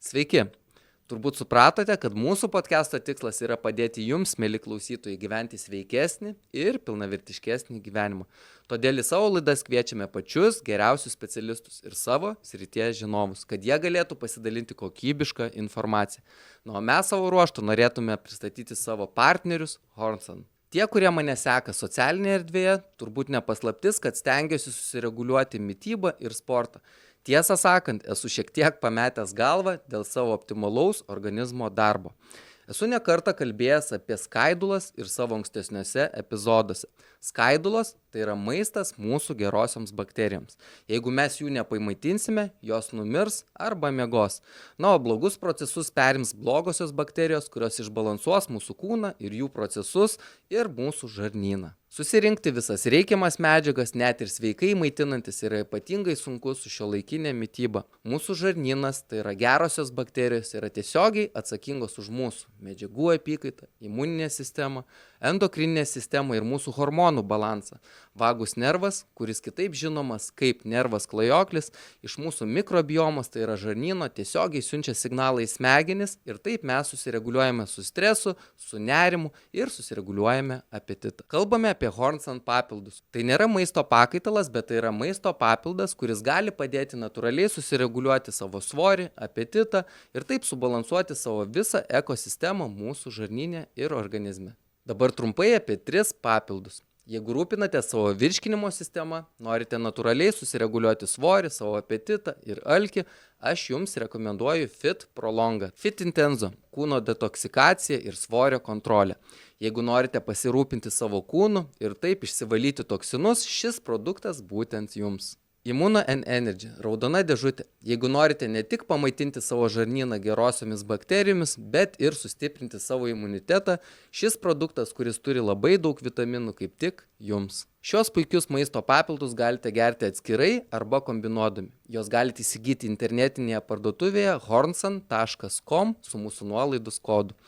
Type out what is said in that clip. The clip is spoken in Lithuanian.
Sveiki! Turbūt supratote, kad mūsų podcast'o tikslas yra padėti jums, mieli klausytojai, gyventi sveikesnį ir pilnavertiškesnį gyvenimą. Todėl į savo laidas kviečiame pačius geriausius specialistus ir savo srities žinovus, kad jie galėtų pasidalinti kokybišką informaciją. O mes savo ruožtu norėtume pristatyti savo partnerius Hornson. Tie, kurie mane seka socialinėje erdvėje, turbūt nepaslaptis, kad stengiuosi susireguliuoti mitybą ir sportą. Tiesą sakant, esu šiek tiek pametęs galvą dėl savo optimalaus organizmo darbo. Esu ne kartą kalbėjęs apie skaidulas ir savo ankstesniuose epizoduose. Skaidulas tai yra maistas mūsų gerosioms bakterijoms. Jeigu mes jų nepamaitinsime, jos numirs arba miegos. O blogus procesus perims blogosios bakterijos, kurios išbalansuos mūsų kūną ir jų procesus ir mūsų žarnyną. Susirinkti visas reikiamas medžiagas, net ir sveikai maitinantis, yra ypatingai sunku su šiuolaikinė mityba. Mūsų žarnynas, tai yra gerosios bakterijos, yra tiesiogiai atsakingos už mūsų medžiagų apykaitą, imuninę sistemą, endokrininę sistemą ir mūsų hormonų balansą. Vagus nervas, kuris kitaip žinomas kaip nervas klajoklis, iš mūsų mikrobiomos, tai yra žarnyno, tiesiogiai siunčia signalą į smegenis ir taip mes susireguliuojame su stresu, su nerimu ir susireguliuojame apetitą. Kalbame apie Hornson papildus. Tai nėra maisto pakaitalas, bet tai yra maisto papildas, kuris gali padėti natūraliai susireguliuoti savo svorį, apetitą ir taip subalansuoti savo visą ekosistemą mūsų žarnyne ir organizme. Dabar trumpai apie 3 papildus. Jeigu rūpinate savo virškinimo sistemą, norite natūraliai susireguliuoti svorį, savo apetitą ir alkį, aš jums rekomenduoju Fit Prolonga. Fit Intenso – kūno detoksikacija ir svorio kontrolė. Jeigu norite pasirūpinti savo kūnu ir taip išsivalyti toksinus, šis produktas būtent jums. Immuno and Energy – raudona dėžutė. Jeigu norite ne tik pamaitinti savo žarnyną gerosiomis bakterijomis, bet ir sustiprinti savo imunitetą, šis produktas, kuris turi labai daug vitaminų, kaip tik jums. Šios puikius maisto papildus galite gerti atskirai arba kombinuodami. Jos galite įsigyti internetinėje parduotuvėje hornson.com su mūsų nuolaidos kodu.